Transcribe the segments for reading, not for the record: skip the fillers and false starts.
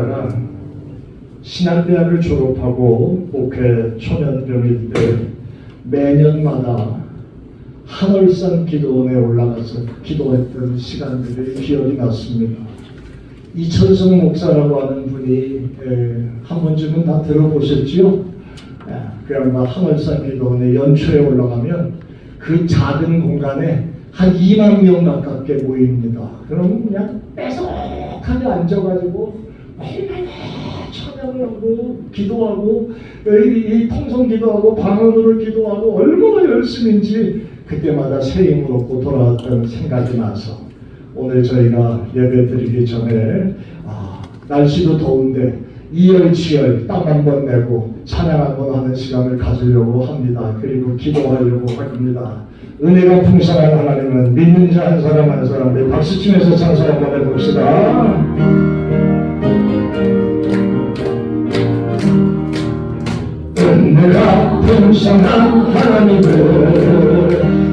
목사가 신학대학을 졸업하고 목회 초년병일 때 매년마다 한월산 기도원에 올라가서 기도했던 시간들이 기억이 났습니다. 이천성 목사라고 하는 분이 한 번쯤은 다 들어보셨죠? 그 양반 한월산 기도원에 연초에 올라가면 그 작은 공간에 한 2만 명 가깝게 모입니다. 그럼 그냥 빼석하게 앉아가지고 매일매일 찬양을 하고 기도하고 이 통성 기도하고 방언으로 기도하고 얼마나 열심인지 그때마다 새 힘을 얻고 돌아왔던 생각이 나서 오늘 저희가 예배 드리기 전에 날씨도 더운데 이열치열 땀 한 번 내고 찬양 한 번 하는 시간을 가지려고 합니다. 그리고 기도하려고 합니다. 은혜가 풍성한 하나님은 믿는 자 한 사람 한 사람 우리 박수치면서 찬송 한번 해봅시다. 은혜가 풍성한 하나님을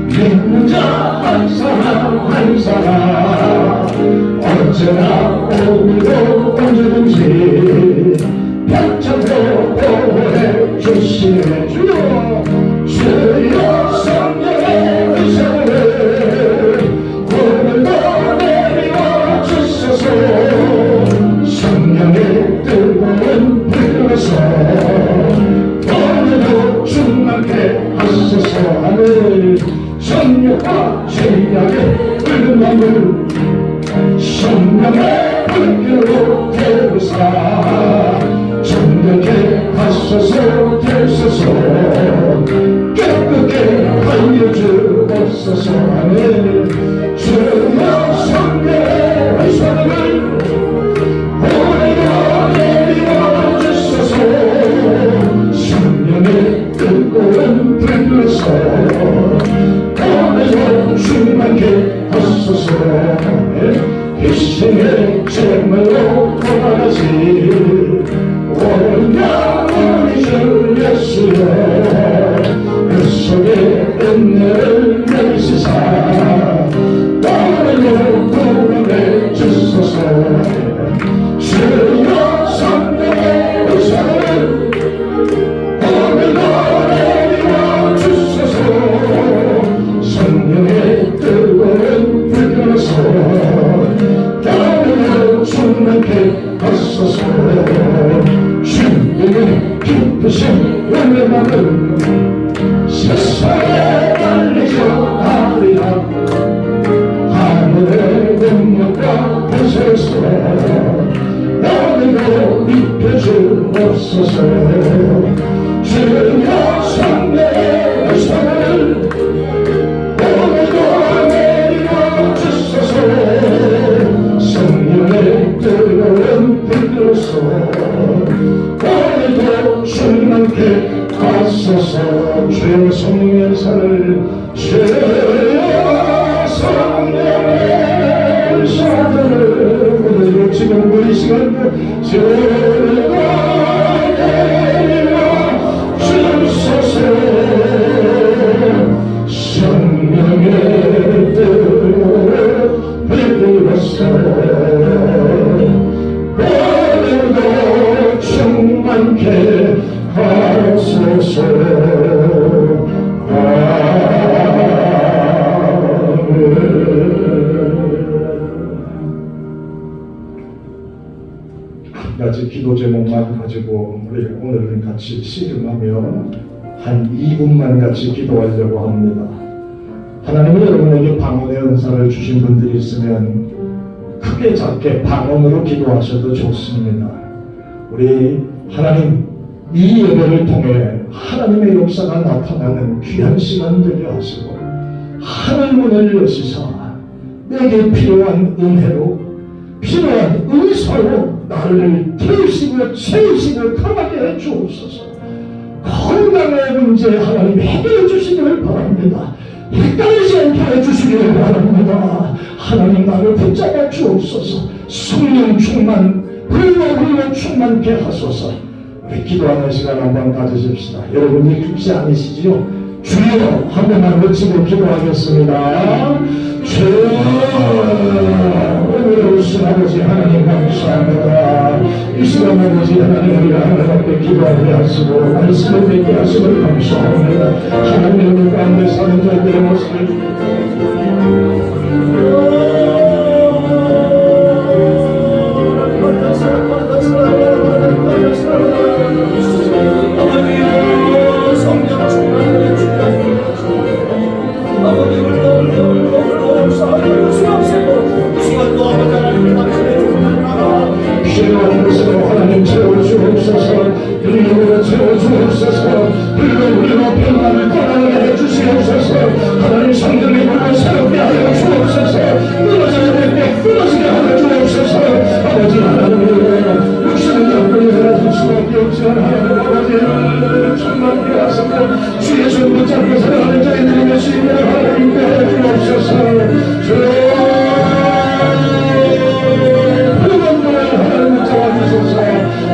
믿는 자 한 사람 한 사람 언제나 오늘도 언제든지 편찮고 보호해 주시네. 주여 주여 성령의 의사를 오늘도 내리워 주소서. 성령의 뜨거운 불러서 오늘도 충만케 하소서. 하늘 성령과 죄악의 불만을 성령의 불교로 태우사 정력에 하소서. 되소서 깨끗게 하여 주옵소서. 아멘. 주여 성령의 의사를 오늘도 내리워 주소서. 성령의 뜨거운 불로서 오늘도 충만케 하소서. 희생의 제물로 돌아가시 오냐 우리 주 예수여. 그 속에 은혜를 내리시사 오늘도 구원해 주소서. 주여 성령의 의사를 오늘도 내리워 주소서. 성령의 뜨거운 불켜서 오늘도 충만케 하소서. 주님의 기쁘신 은혜만을 세상에 알리려 하리라. 하늘의 능력과 보소서 오늘도 입혀주옵소서. 주여 성령의 의사를 오늘도 내리워 주소서. 성령의 뜨거운 불로서 오늘도 충만케 하소서. 주여 성령의 의사를 주여 성령의 의사를 오늘도 지금 우리 시간도 주여 내리워 주소서. 성령의 뜨거운 불로서 오늘도 충만케 하소서. 한 가지 기도 제목만 가지고 우리 오늘은 같이 씨름하며 한 2분만 같이 기도하려고 합니다. 하나님은 여러분에게 방언의 은사를 주신 분들이 있으면 크게 작게 방언으로 기도하셔도 좋습니다. 우리 하나님 이 예배를 통해 하나님의 역사가 나타나는 귀한 시간 되게 하시고 하늘 문을 여시사 내게 필요한 은혜로 필요한 은사로 나를 태우시고 채우시고 강하게 해 주옵소서. 건강의 문제 하나님 해결해 주시기를 바랍니다. 헷갈리지 않게 해주시기를 바랍니다. 하나님 나를 붙잡아 주옵소서. 성령 충만 불로 충만케 하소서. 우리 기도하는 시간 한번 가지십시다. 여러분이 죽지 않으시지요? 주여 한 번만 외치고 기도하겠습니다. 주여 은혜로우신 아버지 하나님 감사합니다. 이 시간 아버지 하나님 우리가 하나님 앞에 기도하게 하시고 말씀을 뵙게 하시고 감사합니다. 하나님의 가운데 사는 자들의 모습을 필요한 것으로 하나님 채워주옵소서. 능력으로 채워주옵소서. 불로 평안을 떠나게 해주시옵소서. 하나님 성령의 불을 새롭게 하여 주옵소서. 끊어지게 뵙게 끊어지게 하여 주옵소서. 아버지 하나님 육신을 잡고 일어날 수밖에 없지만 하나님 아버지를 충만케 하소서. 주의 손 붙잡고 살아가는 자들이 몇이냐 하나님께 해 주옵소서.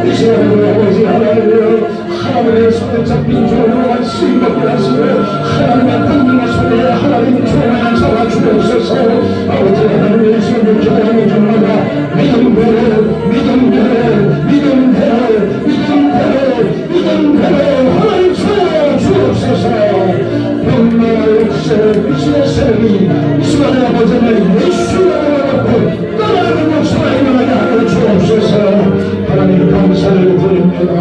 이 시간으로 아버지 하나님의 손에 잡힌 종을 수임받게 하시고 하나님의 분노의 손에 하나님 종을 잡아 주옵소서. 아버지 하나님의 손을 기도하는 종마다 믿음대로 하나님 채워 주옵소서. 병마의 역사 미신의 세력이 이 시간에 아버지 하나님 예수님을 갖고 떠나는 역사가 일어나게 하여 주옵소서. 하나님 감사를 드립니다.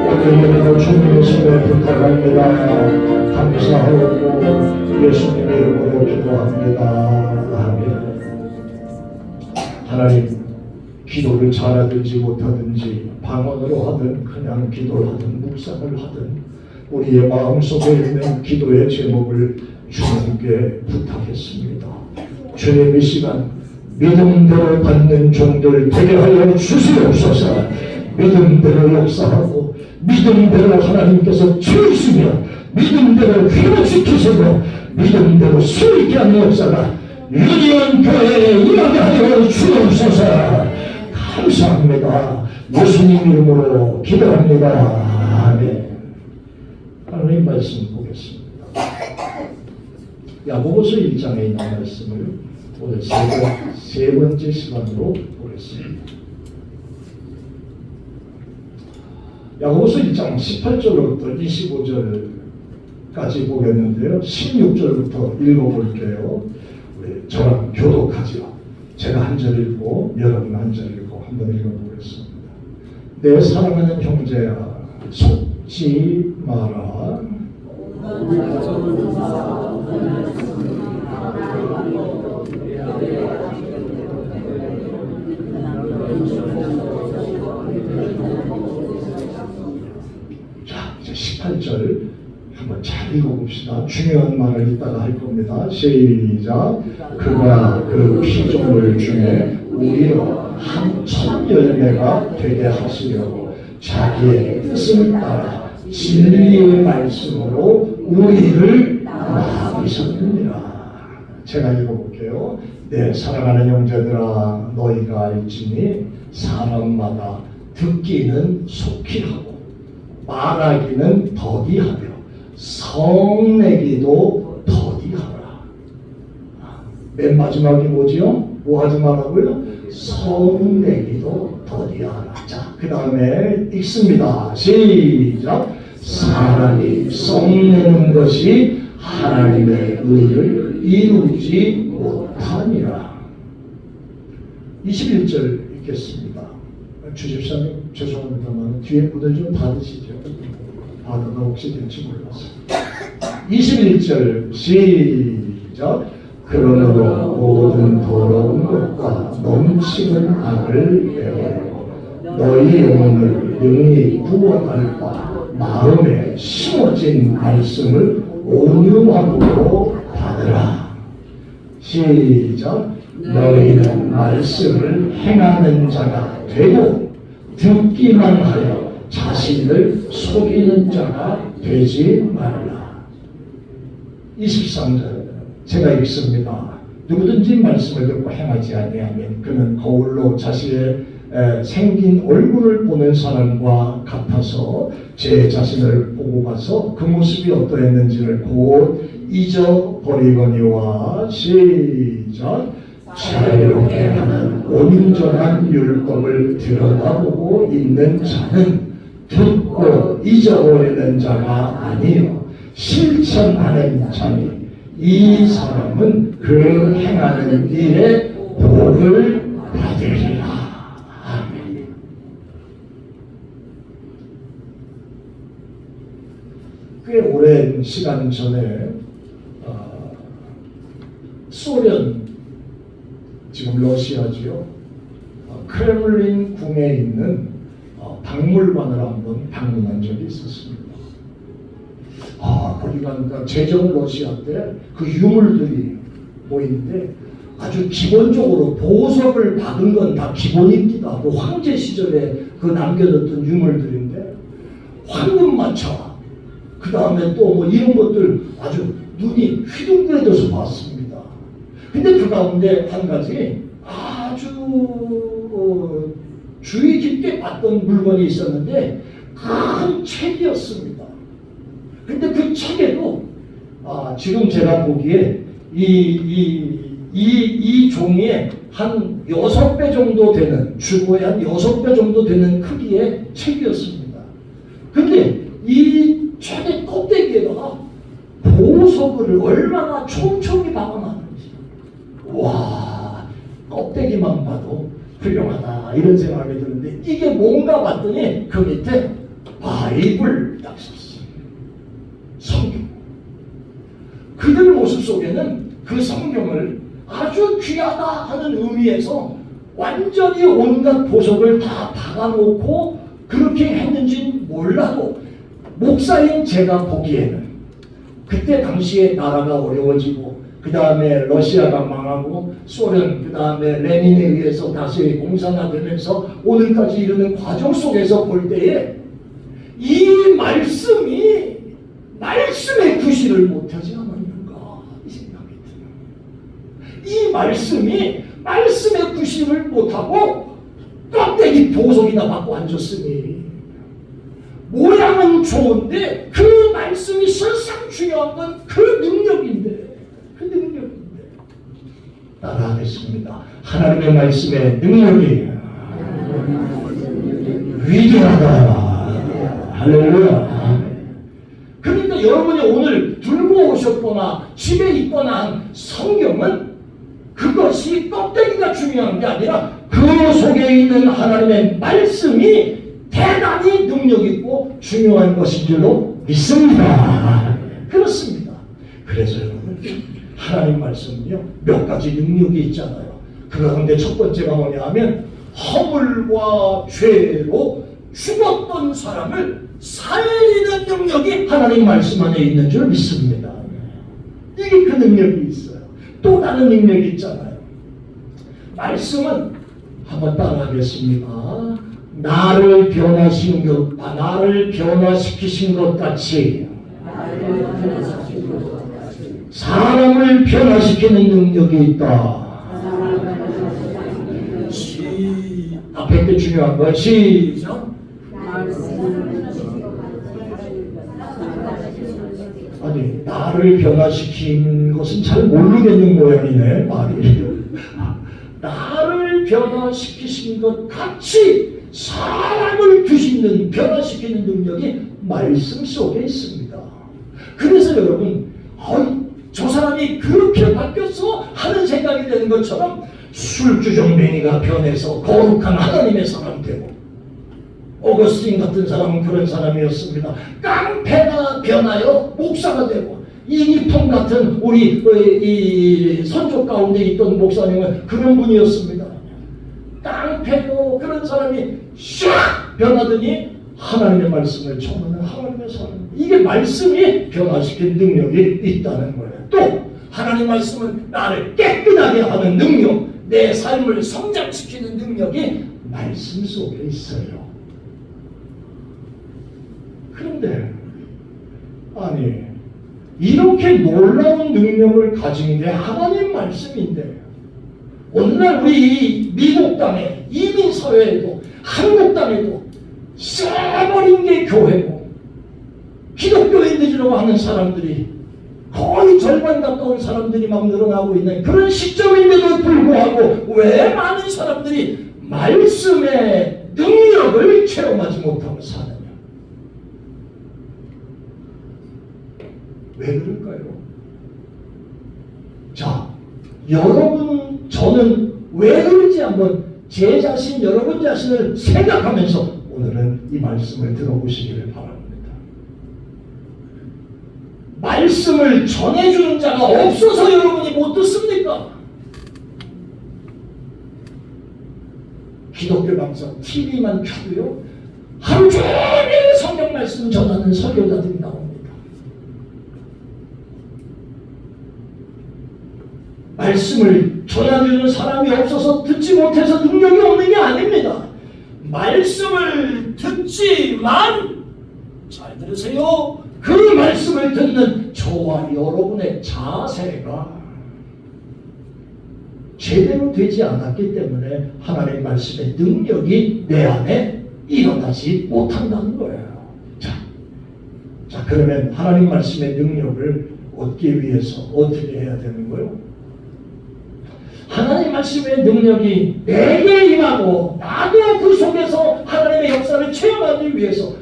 오늘 예배도 주님의 손에 부탁합니다. 감사하고 예수님의 이름으로 기도합니다. 아멘. 하나님 기도를 잘 하든지 못하든지 방언으로 하든 그냥 기도를 하든 묵상을 하든 우리의 마음속에 있는 기도의 제목을 주님께 부탁했습니다. 주님 이 시간 믿음대로 받는 종들 되게 하여 주시옵소서. 믿음대로 역사하고 믿음대로 하나님께서 채우시며 믿음대로 회복시키시고 믿음대로 수있게 하는 역사가 유니온 교회에 임하게 하여 주옵소서. 감사합니다. 예수님 이름으로 기도합니다. 아멘. 하나님 말씀 보겠습니다. 야고보서 1장에 있는 말씀을 오늘 세 번째 시간으로 보겠습니다. 야고보서 1장 18절부터 25절까지 보겠는데요. 16절부터 읽어볼게요. 우리 저랑 교독하지요. 제가 한 절 읽고 여러분 한 절 읽고 한번 읽어보겠습니다. 내 사랑하는 형제야 속지 마라. 자, 이제 18절 한번 잘 읽어봅시다. 중요한 말을 이따가 할 겁니다. 시작. 그가 그 피조물 중에 우리로 한 첫 열매가 되게 하시려고 자기의 뜻을 따라 진리의 말씀으로 우리를 낳으셨느니라. 제가 읽어볼게요. 내 사랑하는 형제들아 너희가 알지니 사람마다 듣기는 속히 하고 말하기는 더디하며 성내기도 더디하라. 맨 마지막이 뭐지요? 뭐 하지 말라고요? 성내기도 더디하라. 자, 그 다음에 읽습니다. 시작. 사람이 성내는 것이 하나님의 의를 이루지 못하니라. 21절 읽겠습니다. 주집사님 죄송합니다만 뒤에 문을 좀 닫으시죠. 닫아도 혹시 될지 몰라서. 21절 시작. 그러므로 모든 더러운 것과 넘치는 악을 내어버리고 너희 영혼을 능히 구원할 바 마음에 심어진 말씀을 온유함으로 받으라. 시작. 너희는 말씀을 행하는 자가 되고 듣기만 하여 자신을 속이는 자가 되지 말라. 23절 제가 읽습니다. 누구든지 말씀을 듣고 행하지 아니하면 그는 거울로 자신의 생긴 얼굴을 보는 사람과 같아서 제 자신을 보고 가서 그 모습이 어떠했는지를 곧 잊어버리거니와. 시작. 자유롭게 하는 온전한 율법을 들여다보고 있는 자는 듣고 잊어버리는 자가 아니요 실천하는 자니 이 사람은 그 행하는 일에 복을 받으리라. 아멘. 꽤 오랜 시간 전에 소련, 지금 러시아지요, 크렘린 궁에 있는 박물관을 한번 방문한 적이 있었습니다. 거기가 그러니까 제정 러시아 때 그 유물들이 보이는데 아주 기본적으로 보석을 박은 건 다 기본입니다. 그 황제 시절에 그 남겨뒀던 유물들인데 황금마차, 그 다음에 또 뭐 이런 것들 아주 눈이 휘둥그레져서 봤습니다. 근데 그 가운데 한 가지 아주 주의 깊게 봤던 물건이 있었는데 큰 책이었습니다. 근데 그 책에도 지금 제가 보기에 이 종이에 한 6배 정도 되는, 주보에 한 6배 정도 되는 크기의 책이었습니다. 근데 이 책의 껍데기에다가 보석을 얼마나 촘촘히 박아놨는지, 와, 껍데기만 봐도 훌륭하다 이런 생각이 드는데 이게 뭔가 봤더니 그 밑에 바이블 딱 썼어요. 성경. 그들 모습 속에는 그 성경을 아주 귀하다 하는 의미에서 완전히 온갖 보석을 다 박아놓고 그렇게 했는지는 몰라도 목사인 제가 보기에는 그때 당시에 나라가 어려워지고 그 다음에 러시아가 망하고 소련, 그 다음에 레닌에 의해서 다시 공산화되면서 오늘까지 이르는 과정 속에서 볼 때에 이 말씀이 말씀의 구실을 못하지 않았는가 이 생각이 들어요. 이 말씀이 말씀의 구실을 못하고 껍데기 보석이나 받고 앉았으니 모양은 좋은데 그 말씀이 실상 중요한 건 그 능력인데, 그 능력인데. 따라하겠습니다. 하나님의 말씀의 능력이 위대하다. 할렐루야. 그러니까 여러분이 오늘 들고 오셨거나 집에 있거나 한 성경은 그것이 껍데기가 중요한 게 아니라 그 속에 있는 하나님의 말씀이 대단히 능력 있고 중요한 것인 줄로 믿습니다. 그렇습니다. 그래서 여러분 하나님 말씀은요 몇 가지 능력이 있잖아요. 그 가운데 첫 번째가 뭐냐 하면 허물과 죄로 죽었던 사람을 살리는 능력이 하나님 말씀 안에 있는 줄 믿습니다. 이게 그 능력이 있어요. 또 다른 능력이 있잖아요. 말씀은 한번 따라하겠습니다. 나를 변화시키신 것 같이 사람을 변화시키는 능력이 있다. 앞에 게 중요한 거야. 시작. 아니, 나를 변화시킨 것은 잘 모르겠는 모양이네, 말이. 나를 변화시키신 것 같이 사람을 변화시키는 능력이 말씀 속에 있습니다. 그래서 여러분, 저 사람이 그렇게 바뀌었어? 하는 생각이 되는 것처럼 술주정뱅이가 변해서 거룩한 하나님의 사람 되고, 어거스틴 같은 사람은 그런 사람이었습니다. 깡패가 변하여 목사가 되고, 이기통 같은 우리 이 선조 가운데 있던 목사님은 그런 분이었습니다. 깡패도 그런 사람이 샥 변하더니 하나님의 말씀을 전하는 하나님의 사람. 이게 말씀이 변화시킨 능력이 있다는 거예요. 또 하나님 말씀은 나를 깨끗하게 하는 능력, 내 삶을 성장시키는 능력이 말씀 속에 있어요. 그런데 아니 이렇게 놀라운 능력을 가진 게 하나님 말씀인데 오늘날 우리 미국 땅에 이민 사회에도 한국 땅에도 쎄버린 게 교회고 기독교인들이라고 하는 사람들이 거의 절반 가까운 사람들이 막 늘어나고 있는 그런 시점인데도 불구하고 왜 많은 사람들이 말씀의 능력을 체험하지 못하고 사느냐? 왜 그럴까요? 자, 여러분, 저는 왜 그런지 한번 제 자신, 여러분 자신을 생각하면서 오늘은 이 말씀을 들어보시기를 바랍니다. 말씀을 전해주는 자가 없어서 여러분이 못 듣습니까? 기독교 방송 TV만 켜도요, 하루 종일 성경 말씀 전하는 설교자들이 나옵니다. 말씀을 전해주는 사람이 없어서 듣지 못해서 능력이 없는 게 아닙니다. 말씀을 듣지만, 잘 들으세요, 그 말씀을 듣는 저와 여러분의 자세가 제대로 되지 않았기 때문에 하나님의 말씀의 능력이 내 안에 일어나지 못한다는 거예요. 자, 그러면 하나님 말씀의 능력을 얻기 위해서 어떻게 해야 되는 거예요? 하나님 말씀의 능력이 내게 임하고 나도 그 속에서 하나님의 역사를 체험하기 위해서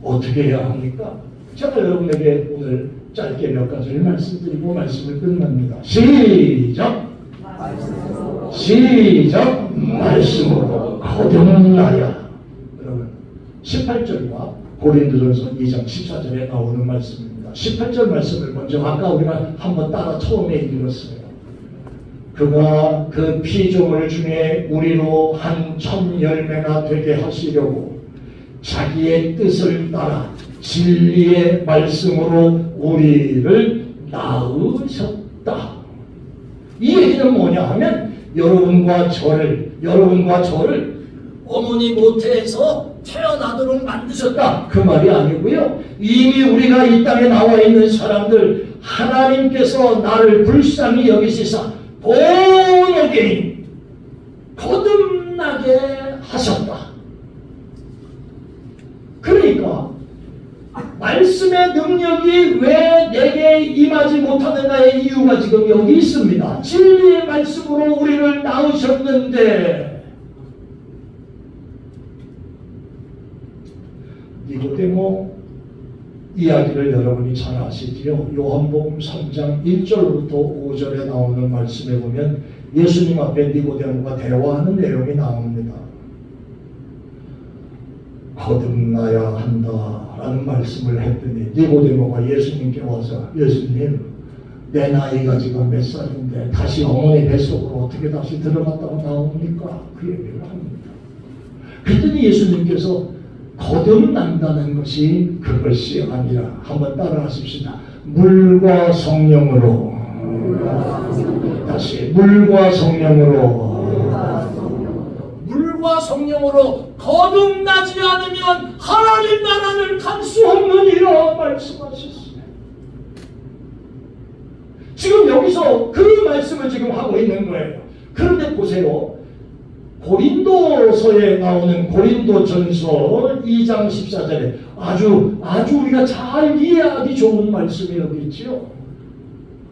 어떻게 해야 합니까? 제가 여러분에게 오늘 짧게 몇 가지를 말씀드리고 말씀을 끝납니다. 시작! 말씀으로 거듭나야. 여러분, 18절과 고린도전서 2장 14절에 나오는 말씀입니다. 18절 말씀을 먼저 아까 우리가 한번 따라 처음에 읽었어요. 그가 그 피조물 중에 우리로 한 천 열매가 되게 하시려고 자기의 뜻을 따라 진리의 말씀으로 우리를 낳으셨다. 이 얘기는 뭐냐 하면 여러분과 저를 어머니 모태에서 태어나도록 만드셨다, 그 말이 아니고요. 이미 우리가 이 땅에 나와 있는 사람들 하나님께서 나를 불쌍히 여기시사 본어게인 거듭나게 하셨다. 그러니까 말씀의 능력이 왜 내게 임하지 못하는가의 이유가 지금 여기 있습니다. 진리의 말씀으로 우리를 낳으셨는데, 니고데모 이야기를 여러분이 잘 아시지요? 요한복음 3장 1절부터 5절에 나오는 말씀에 보면 예수님 앞에 니고데모가 대화하는 내용이 나옵니다. 거듭나야 한다라는 말씀을 했더니 니고데모가 예수님께 와서, 예수님, 내 나이가 지금 몇 살인데 다시 어머니 뱃속으로 어떻게 다시 들어갔다고 나옵니까? 그 얘기를 합니다. 그랬더니 예수님께서 거듭난다는 것이 그것이 아니라, 한번 따라하십시다. 물과 성령으로, 다시 물과 성령으로 거듭나지 않으면 하나님 나라를 갈 수 없느니라 말씀하셨어요. 지금 여기서 그 말씀을 지금 하고 있는 거예요. 그런데 보세요. 고린도서에 나오는 고린도전서 2장 14절에 아주 우리가 잘 이해하기 좋은 말씀이 여기 있지요.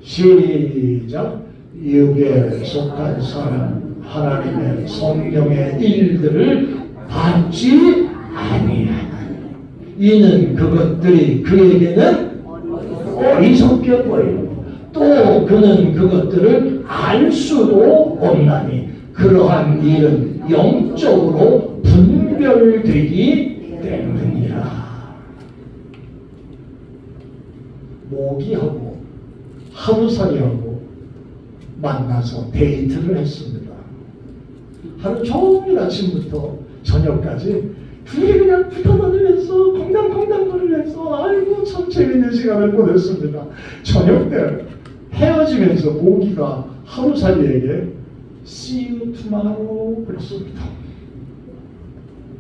시작. 육에 속한 사람 하나님의 성령의 일들을 받지 아니하나니 이는 그것들이 그에게는 어리석게 보이고 또 그는 그것들을 알 수도 없나니 그러한 일은 영적으로 분별되기 때문이라. 모기하고 하루살이하고 만나서 데이트를 했습니다. 하루 종일 아침부터 저녁까지 둘이 그냥 붙어다니면서 콩당콩당거리면서 아이고 참 재밌는 시간을 보냈습니다. 저녁 때 헤어지면서 모기가 하루살이에게 See you tomorrow 그랬습니다.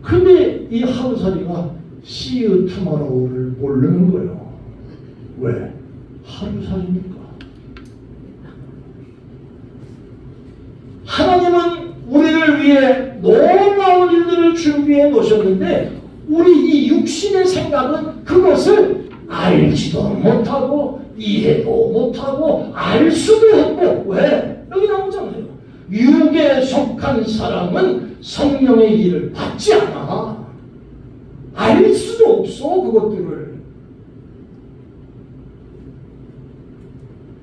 근데 이 하루살이가 See you tomorrow를 모르는 거예요. 왜? 하루살이니까. 하나님은 우리를 위해 놀라운 일들을 준비해 놓으셨는데 우리 이 육신의 생각은 그것을 알지도 못하고 이해도 못하고 알 수도 없고. 왜? 여기 나오잖아요. 육에 속한 사람은 성령의 일을 받지 않아. 알 수도 없어, 그것들을.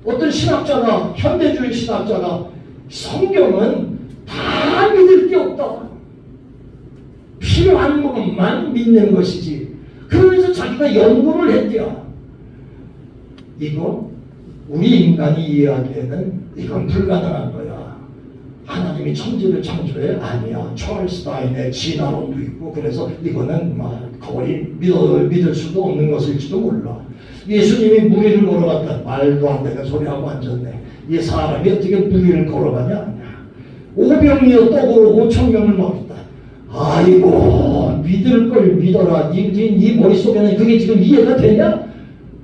어떤 신학자가, 현대주의 신학자가 성경은 다 믿을 게 없다. 필요한 것만 믿는 것이지. 그러면서 자기가 연구를 했대요. 이거 우리 인간이 이해하기에는 이건 불가능한 거야. 하나님이 천지를 창조해? 아니야. 찰스 다윈의 진화론도 있고, 그래서 이거는 거의 믿을 수도 없는 것일지도 몰라. 예수님이 무리를 걸어갔다. 말도 안 되는 소리하고 앉았네. 이 사람이 어떻게 무리를 걸어가냐? 오병이어 떡으로 5,000명을 먹였다. 아이고, 믿을 걸 믿어라. 네 머릿속에는 그게 지금 이해가 되냐?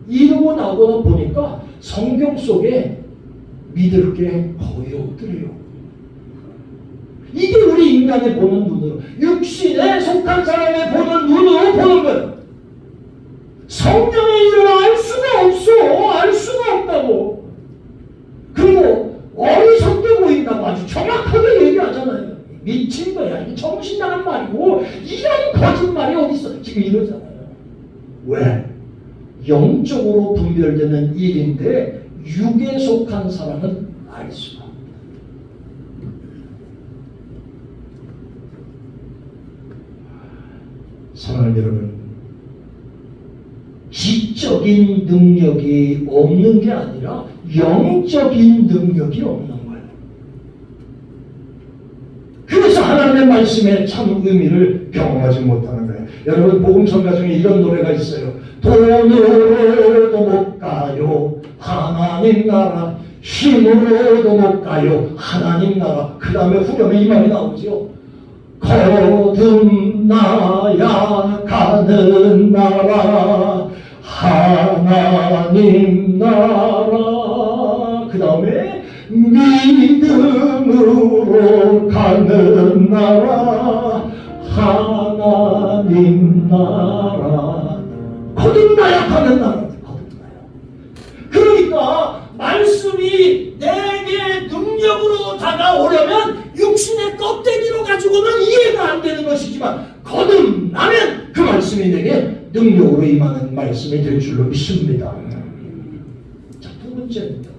이러고 나오고 보니까 성경 속에 믿을 게 거의 없더래요. 이게 우리 인간의 보는 눈으로, 육신에 속한 사람의 보는 눈으로 보는 거예요. 성령의 일을 알 수가 없어. 알 수가 없다고. 그리고 어리석게 보인다고 아주 정확하게 얘기하잖아요. 미친 거야. 이게 정신 나간 말이고, 이런 거짓말이 어딨어. 지금 이러잖아요. 왜? 영적으로 분별되는 일인데 육에 속한 사람은 알 수가 없다. 사랑하는 여러분, 지적인 능력이 없는 게 아니라 영적인 능력이 없는 거예요. 그래서 하나님의 말씀에 참 의미를 경험하지 못하는 거예요. 여러분, 복음성가 중에 이런 노래가 있어요. 돈으로도 못 가요 하나님 나라, 힘으로도 못 가요 하나님 나라. 그 다음에 후렴에 이 말이 나오죠. 거듭나야 가는 나라 하나님 나라. 그 다음에 믿음으로 가는 나라 하나님 나라. 거듭나야 가는 나라. 거듭나야. 그러니까 말씀이 내게 능력으로 다가오려면 육신의 껍데기로 가지고는 이해가 안 되는 것이지만, 거듭나면 그 말씀이 내게 능력으로 임하는 말씀이 될 줄로 믿습니다. 자, 두 번째입니다.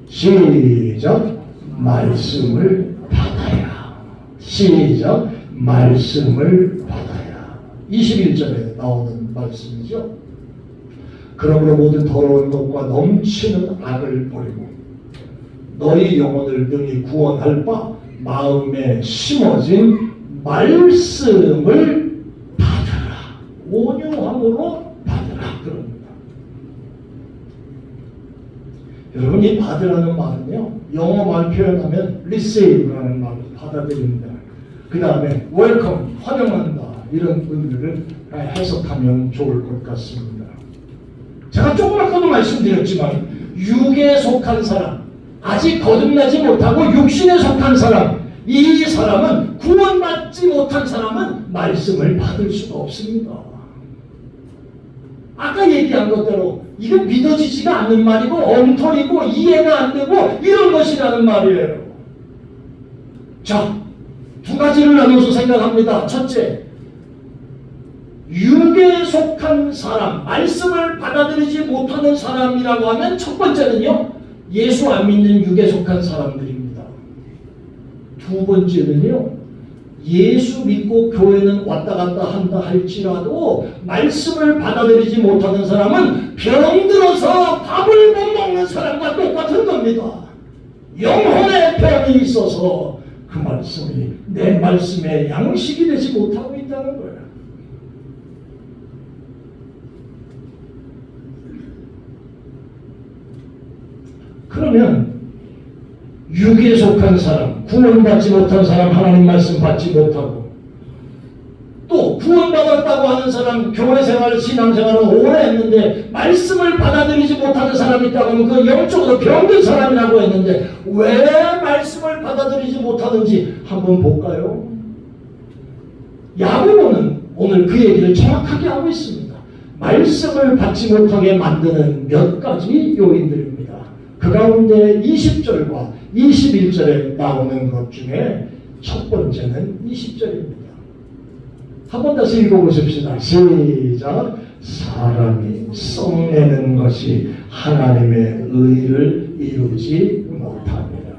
시작. 말씀을 받아야. 시작. 말씀을 받아야. 21절에 나오는 말씀이죠. 그러므로 모든 더러운 것과 넘치는 악을 버리고 너희 영혼을 능히 구원할 바 마음에 심어진 말씀을 받으라. 온유함으로 받으라. 그럽니다. 여러분, 이 받으라는 말은요, 영어 말 표현하면 receive라는 말로 받아들입니다. 그 다음에 welcome, 환영한다, 이런 의미를 해석하면 좋을 것 같습니다. 제가 조금 아까도 말씀드렸지만, 육에 속한 사람, 아직 거듭나지 못하고 육신에 속한 사람, 이 사람은, 구원받지 못한 사람은 말씀을 받을 수가 없습니다. 아까 얘기한 것대로 이거 믿어지지가 않는 말이고 엉터리고 이해가 안 되고 이런 것이라는 말이에요. 자, 두 가지를 나눠서 생각합니다. 첫째, 육에 속한 사람, 말씀을 받아들이지 못하는 사람이라고 하면 첫 번째는요, 예수 안 믿는 육에 속한 사람들입니다. 두 번째는요, 예수 믿고 교회는 왔다 갔다 한다 할지라도 말씀을 받아들이지 못하는 사람은 병들어서 밥을 못 먹는 사람과 똑같은 겁니다. 영혼에 병이 있어서 그 말씀이 내 말씀에 양식이 되지 못하고 있다는 거예요. 그러면 육에 속한 사람, 구원받지 못한 사람, 하나님 말씀 받지 못하고, 또 구원받았다고 하는 사람, 교회 생활, 신앙 생활을 오래 했는데 말씀을 받아들이지 못하는 사람이 있다고 하면 그 영적으로 병든 사람이라고 했는데 왜 말씀을 받아들이지 못하는지 한번 볼까요? 야고보는 오늘 그 얘기를 정확하게 하고 있습니다. 말씀을 받지 못하게 만드는 몇 가지 요인들입니다. 그 가운데 20절과 21절에 나오는 것 중에 첫 번째는 20절입니다. 한번 다시 읽어보십시다. 시작. 사람이 썩내는 것이 하나님의 의를 이루지 못합니다.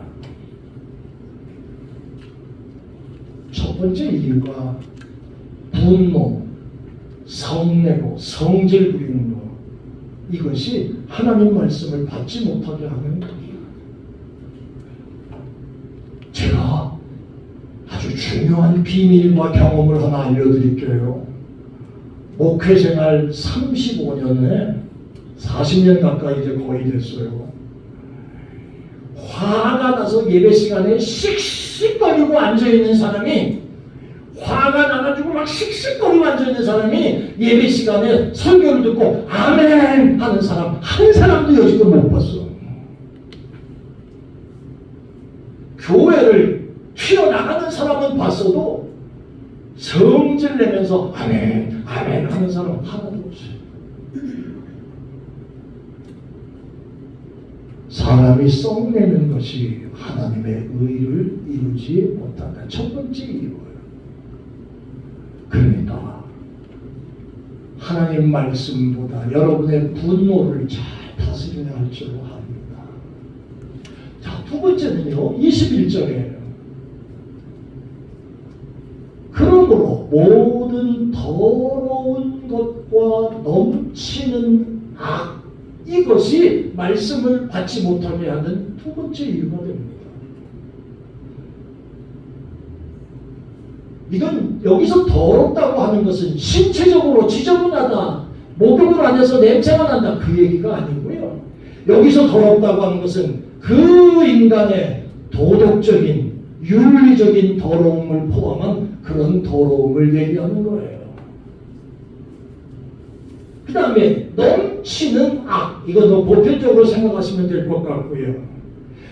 첫 번째 이유가 분노, 성내고 성질 부리는 것, 이것이 하나님 말씀을 받지 못하게 하는 것입니다. 제가 아주 중요한 비밀과 경험을 하나 알려드릴게요. 목회생활 35년에 40년 가까이 이제 거의 됐어요. 화가 나서 예배 시간에 씩씩거리고 앉아있는 사람이, 화가 나가지고 막 씩씩거리고 앉아있는 사람이 예배 시간에 설교를 듣고 아멘 하는 사람 한 사람도 여지껏 못 봤어. 교회를 튀어나가는 사람은 봤어도 성질 내면서 아멘 아멘 하는 사람 하나도 없어요. 사람이 썩내는 것이 하나님의 의를 이루지 못한다. 첫 번째 이유예요. 그러니까 하나님 말씀보다 여러분의 분노를 잘 다스려야 할 줄 압니다. 자, 두 번째는요, 21절이에요. 그러므로 모든 더러운 것과 넘치는 악, 이것이 말씀을 받지 못하게 하는 두 번째 이유가 됩니다. 이건 여기서 더럽다고 하는 것은 신체적으로 지저분하다, 목욕을 안 해서 냄새가 난다, 그 얘기가 아니고요. 여기서 더럽다고 하는 것은 그 인간의 도덕적인, 윤리적인 더러움을 포함한 그런 더러움을 얘기하는 거예요. 그 다음에 넘치는 악, 이건 보편적으로 생각하시면 될 것 같고요.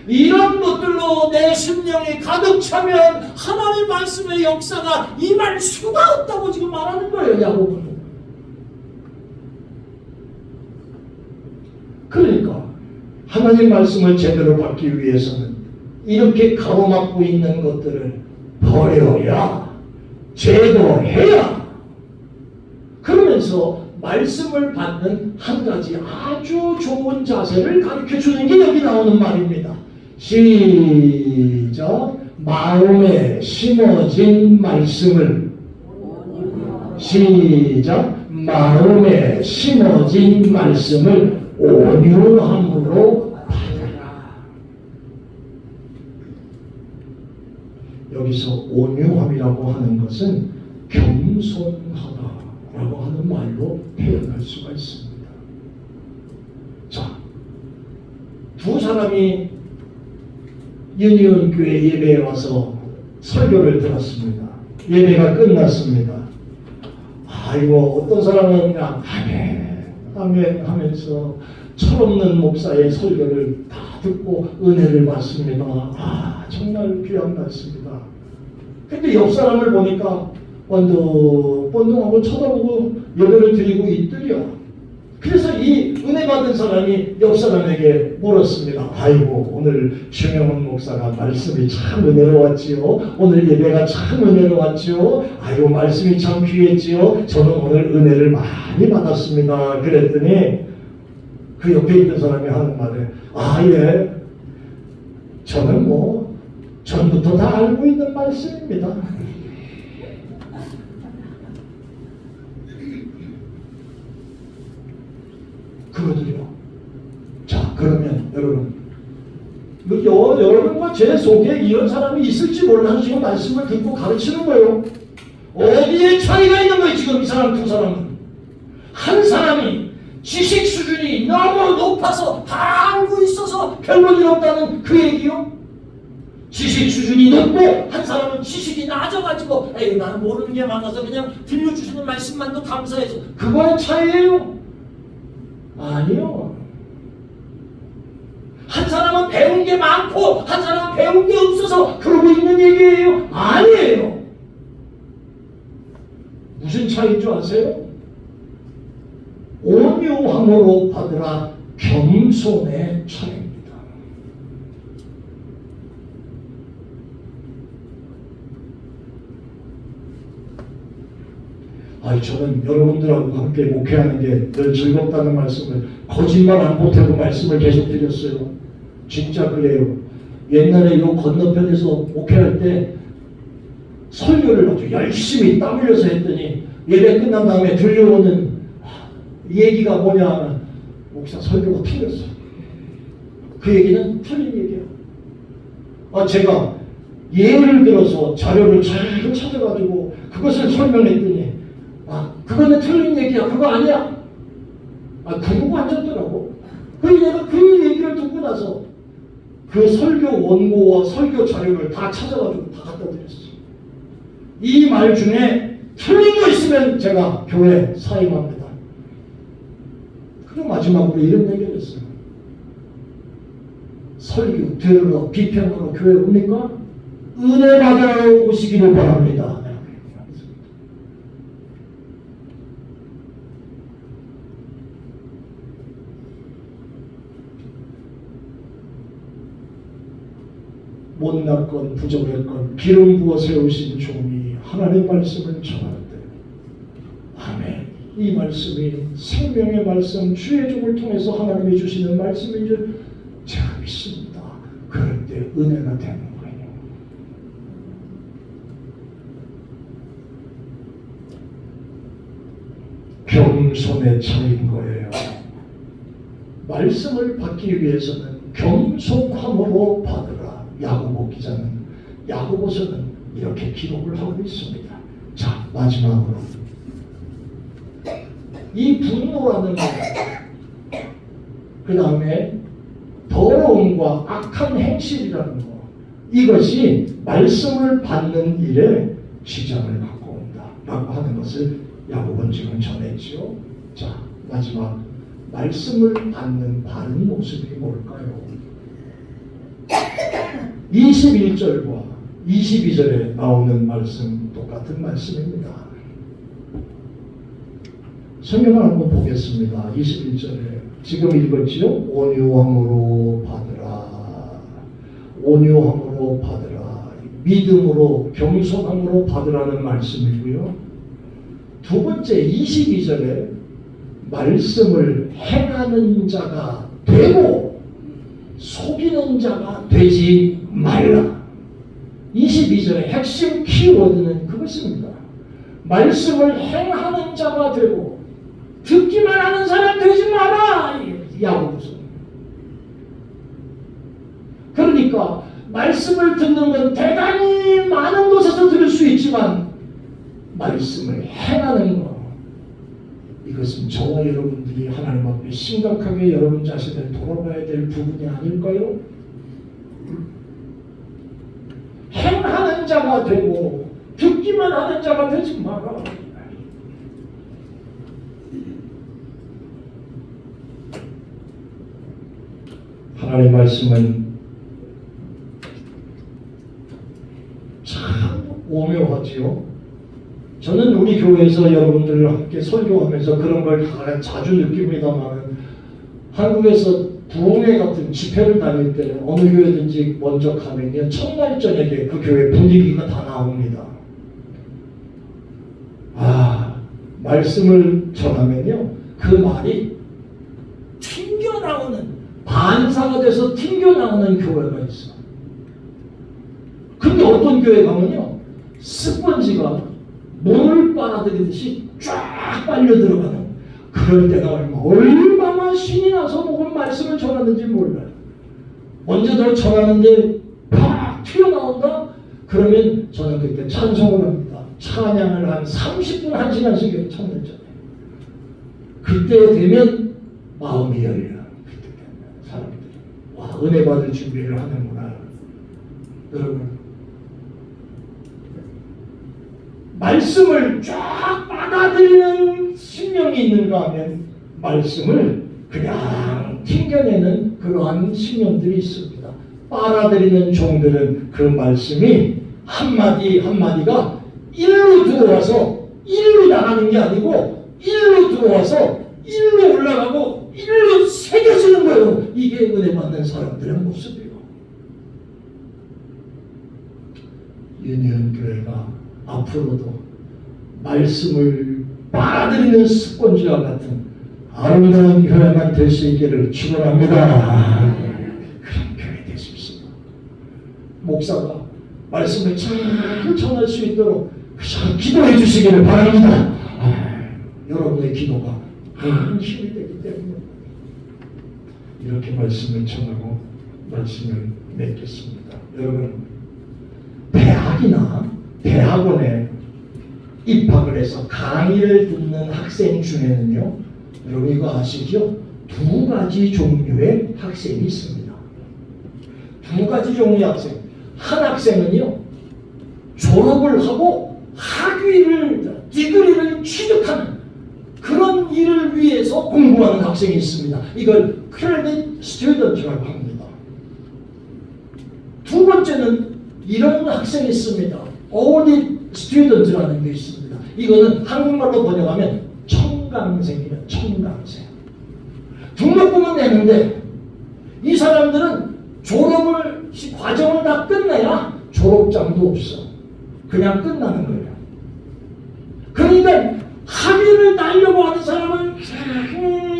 이런 것들로 내 심령이 가득 차면 하나님 말씀의 역사가 임할 수가 없다고 지금 말하는 거예요, 야고보는. 그러니까 하나님 말씀을 제대로 받기 위해서는 이렇게 가로막고 있는 것들을 버려야, 제거해야, 그러면서 말씀을 받는 한 가지 아주 좋은 자세를 가르쳐주는 게 여기 나오는 말입니다. 시작. 마음에 심어진 말씀을, 시작. 마음에 심어진 말씀을 온유함으로 받아라. 여기서 온유함이라고 하는 것은 겸손하다라고 하는 말로 표현할 수가 있습니다. 자, 두 사람이 유니온 교회 예배에 와서 설교를 들었습니다. 예배가 끝났습니다. 아이고, 어떤 사람은 그냥 아멘 아멘 하면서 철없는 목사의 설교를 다 듣고 은혜를 받습니다. 아, 정말 귀한 말씀이다. 근데 옆 사람을 보니까 번둥번둥하고 쳐다보고 예배를 드리고 있더려. 그래서 이 은혜 받은 사람이 옆 사람에게 물었습니다. 아이고, 오늘 최명훈 목사가 말씀이 참 은혜로웠지요. 오늘 예배가 참 은혜로웠지요. 아이고, 말씀이 참 귀했지요. 저는 오늘 은혜를 많이 받았습니다. 그랬더니 그 옆에 있는 사람이 하는 말에, 아, 예, 저는 뭐 전부터 다 알고 있는 말씀입니다. 그거들요. 자, 그러면 여러분, 여러분과 제 속에 이런 사람이 있을지 몰라서 지금 말씀을 듣고 가르치는 거예요. 어디에 차이가 있는 거예요, 지금 이 사람 두 사람은. 한 사람이 지식 수준이 너무 높아서 다 알고 있어서 결론이 없다는 그 얘기요. 지식 수준이 높고 한 사람은 지식이 낮아가지고 에이, 나는 모르는 게 많아서 그냥 들려주시는 말씀만도 감사해서, 그거의 차이예요. 아니요. 한 사람은 배운 게 많고 한 사람은 배운 게 없어서 그러고 있는 얘기예요. 아니에요. 무슨 차이인 줄 아세요? 존중함으로 받으라 겸손의 차례입니다. 저는 여러분들하고 함께 목회하는 게 늘 즐겁다는 말씀을 거짓말 안 보태고 말씀을 계속 드렸어요. 진짜 그래요. 옛날에 요 건너편에서 목회할 때 설교를 아주 열심히 땀 흘려서 했더니 예배 끝난 다음에 들려오는 얘기가 뭐냐 하면 목사 설교가 틀렸어. 그 얘기는 틀린 얘기야. 제가 예를 들어서 자료를 잘 찾아가지고 그것을 설명했더니 그거는 틀린 얘기야. 그거 아니야. 그거 앉았더라고. 그래서 내가 그 얘기를 듣고 나서 그 설교 원고와 설교 자료를 다 찾아가지고 다 갖다 드렸어. 이 말 중에 틀린 거 있으면 제가 교회 사임합니다. 그리고 마지막으로 이런 얘기를 했어요. 설교 들으러 비평하러 교회 옵니까? 은혜 받으러 오시기를 바랍니다. 못났건 부족했건 기름 부어 세우신 종이 하나님의 말씀을 전할 때 아멘. 이 말씀이 생명의 말씀 주의 종을 통해서 하나님이 주시는 말씀인 줄 제가 믿습니다. 그럴 때 은혜가 되는 거예요. 겸손의 차이인 거예요. 말씀을 받기 위해서는 겸손함으로 받으라. 야고보 기자는 야고보서는 이렇게 기록을 하고 있습니다. 자, 마지막으로 이 분노라는 것, 그 다음에 더러움과 악한 행실이라는 것, 이것이 말씀을 받는 일에 지장을 갖고 온다 라고 하는 것을 야고보는 지금 전했죠. 자, 마지막 말씀을 받는 바른 모습이 뭘까요? 21절과 22절에 나오는 말씀 똑같은 말씀입니다. 성경을 한번 보겠습니다. 21절에 지금 읽었지요? 온유함으로 받으라. 온유함으로 받으라. 믿음으로 겸손함으로 받으라는 말씀이고요. 두 번째 22절에 말씀을 행하는 자가 되고 속이는 자가 되지 말라. 22절의 핵심 키워드는 그것입니다. 말씀을 행하는 자가 되고 듣기만 하는 사람 되지 마라. 야고보서. 그러니까 말씀을 듣는 건 대단히 많은 곳에서 들을 수 있지만 말씀을 행하는 것, 이것은 저와 여러분들이 하나님 앞에 심각하게 여러분 자신을 돌아봐야 될 부분이 아닐까요? 행하는 자가 되고 듣기만 하는 자가 되지 마라. 하나님의 말씀은 참 오묘하지요. 저는 우리 교회에서 여러분들과 함께 설교하면서 그런 걸 자주 느낍니다만, 한국에서 부흥회 같은 집회를 다닐 때 어느 교회든지 먼저 가면요, 첫날 저녁에 그 교회 분위기가 다 나옵니다. 말씀을 전하면요, 그 말이 튕겨나오는, 반사가 돼서 튕겨나오는 교회가 있어. 근데 어떤 교회 가면요, 스펀지가 물을 빨아들이듯이 쫙 빨려 들어가는, 그럴 때가 얼마나 신이 나서 목은 말씀을 전하는지 몰라요. 먼저 전하는데 팍 튀어나온다? 그러면 저는 그때 찬송을 합니다. 찬양을 한 30분, 1시간씩 찬양했잖아요. 그때 되면 마음이 열려요. 그때 되면 사람들이 와, 은혜 받을 준비를 하는구나. 여러분, 말씀을 쫙 받아들이는 신명이 있는가 하면 말씀을 그냥 튕겨내는 그러한 신명들이 있습니다. 빨아들이는 종들은 그 말씀이 한마디 한마디가 일로 들어와서 일로 나가는 게 아니고 일로 들어와서 일로 올라가고 일로 새겨지는 거예요. 이게 은혜 받는 사람들의 모습이에요. 유니온교회가 앞으로도 말씀을 빨아들이는 스펀지와 같은 아름다운 교회가 될 수 있기를 축원합니다. 그런 교회 되십시오. 목사가 말씀을 잘 전할 수 있도록 그저 기도해 주시기를 바랍니다. 여러분의 기도가 큰 힘이 되기 때문에 이렇게 말씀을 전하고 말씀을 맺겠습니다. 여러분, 대학이나 대학원에 입학을 해서 강의를 듣는 학생 중에는요, 여러분 이거 아시죠? 두 가지 종류의 학생이 있습니다. 두 가지 종류의 학생. 한 학생은요, 졸업을 하고 학위를, 디그리를 취득하는 그런 일을 위해서 공부하는 학생이 있습니다. 이걸 크레딧 스튜던트라고 합니다. 두 번째는 이런 학생이 있습니다. 오딧 스튜던트라는 게 있습니다. 이거는 한국말로 번역하면 청강생이에요. 청강생. 등록금은 내는데 이 사람들은 졸업을 과정을 다 끝내야 졸업장도 없어. 그냥 끝나는 거예요. 그러니까 학위를 따려고 하는 사람은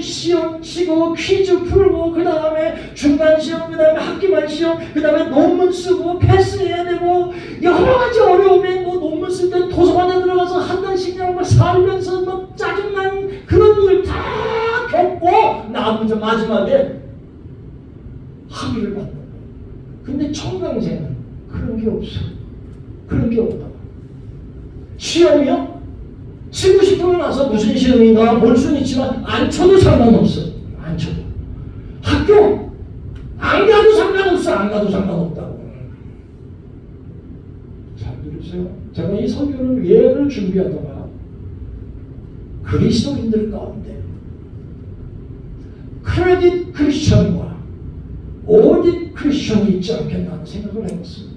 시험 치고 퀴즈 풀고 그 다음에 중간 시험, 그 다음에 학기말 시험, 그 다음에 논문 쓰고 패스해야 되고 여러 가지 어려움에 뭐 논문 쓸 때 도서관에 들어가서 한 달씩 그냥 막 살면서 막 짜증난 그런 일 다 겪고 나머지 마지막에 학위를 받는 거예요. 근데 청강생은 그런 게 없어. 그런 게 없다. 시험이요? 치고 싶으면 와서 무슨 시험인가 볼 수는 있지만 안 쳐도 상관없어. 안 쳐도. 학교 안 가도 상관없어. 안 가도 상관없다고. 잘 들으세요. 제가 이 설교를 예를 준비하다가 그리스도인들 가운데 크레딧 크리스천과 오딧 크리스천이 있지 않겠나 하는 생각을 해봤습니다.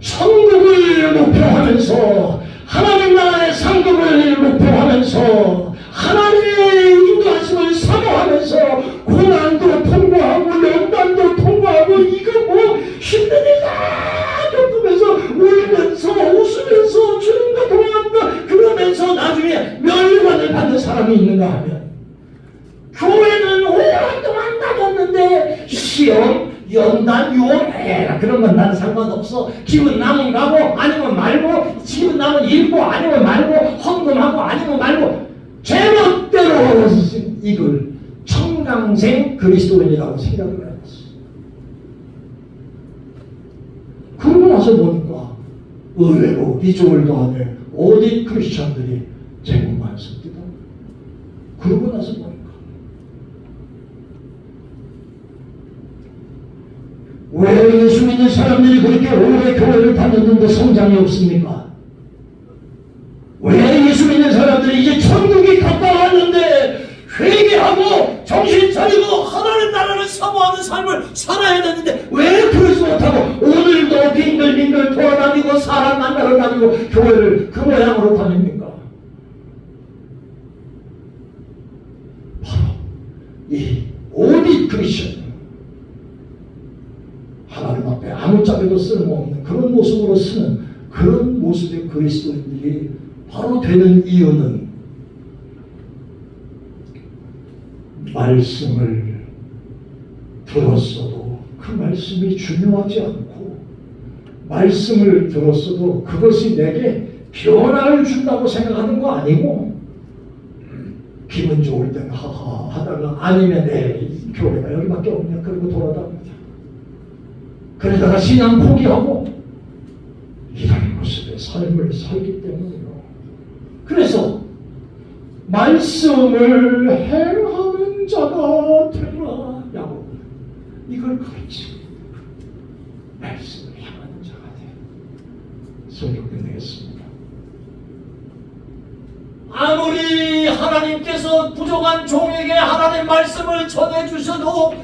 천국을 목표하면서 하나님 나라의 상급을 목표하면서 하나님의 인도하심을 사모하면서 고난도 통과하고 연단도 통과하고 이거 뭐 힘든 일 다 겪으면서 울면서 웃으면서 주님과 동행한다 그러면서 나중에 멸관을 받는 사람이 있는가 하면 교회는 오랫동안 다녔는데 시험 연단, 유언, 그런 건 나는 상관없어. 기분 나면 가고 아니면 말고, 기분 나면 읽고 아니면 말고, 헌금하고 아니면 말고, 제멋대로 이걸 청강생 그리스도인이라고 생각을 해봤어. 그러고 나서 보니까 의외로 리조울도 안에 오딧 크리스천들이 제법 많습니다. 그러고 나서 보니까 왜 예수 믿는 사람들이 그렇게 오래 교회를 다녔는데 성장이 없습니까? 왜 예수 믿는 사람들이 이제 천국이 가까웠는데 회개하고 정신 차리고 하나님 나라를 사모하는 삶을 살아야 되는데 왜 그러지 못하고 오늘도 빙글빙글 돌아다니고 사람 만나러 다니고 교회를 그 모양으로 다닙니까? 바로 이 오딧 크리스천, 하나님 앞에 아무짝에도 쓸모없는 그런 모습으로 쓰는 그런 모습의 그리스도인들이 바로 되는 이유는 말씀을 들었어도 그 말씀이 중요하지 않고 말씀을 들었어도 그것이 내게 변화를 준다고 생각하는 거 아니고 기분 좋을 때는 하하 하다가 아니면 교회가 여기밖에 없냐 그러고 돌아다닙니다. 그러다가 신앙 포기하고 이런 모습의 삶을 살기 때문이요. 그래서 말씀을 행하는 자가 되라. 야고 이걸 가르치 말씀을 행하는 자가 돼. 설교 끝내겠습니다. 아무리 하나님께서 부족한 종에게 하나님 말씀을 전해주셔도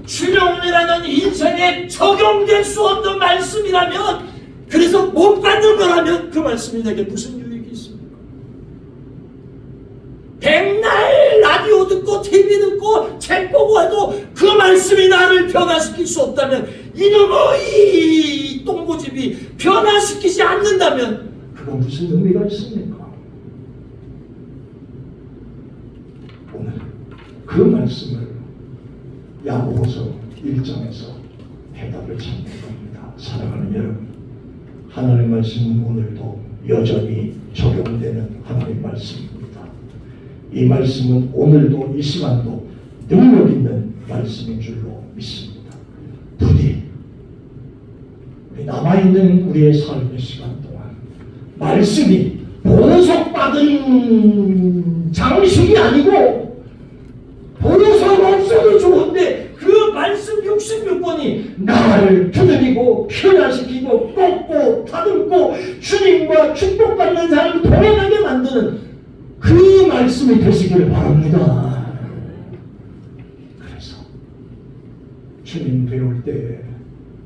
주령이라는 인생에 적용될 수 없는 말씀이라면, 그래서 못 받는 거라면 그 말씀이 내게 무슨 유익이 있습니까? 라디오 듣고 TV 듣고 책 보고 해도 그 말씀이 나를 변화시킬 수 없다면, 이놈의 이 똥고집이 변화시키지 않는다면 그건 무슨 의미가 있습니까? 오늘 그 말씀을 야고보서 1장에서 해답을 찾는 겁니다. 사랑하는 여러분, 하나님의 말씀은 오늘도 여전히 적용되는 하나님의 말씀입니다. 이 말씀은 오늘도 이 시간도 능력 있는 말씀인 줄로 믿습니다. 부디 우리 남아있는 우리의 삶의 시간 동안 말씀이 보석받은 장식이 아니고, 보석 없어도 좋은데 그 말씀 66번이 나를 두드리고 변화시키고 꺾고 다듬고 주님과 축복받는 삶을 돌아가게 만드는 그 말씀이 되시기를 바랍니다. 그래서 주님 배울 때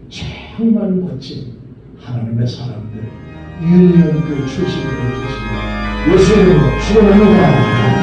정말 멋진 하나님의 사람들, 유년교 출신들을 주시고 예수님으로 축원합니다.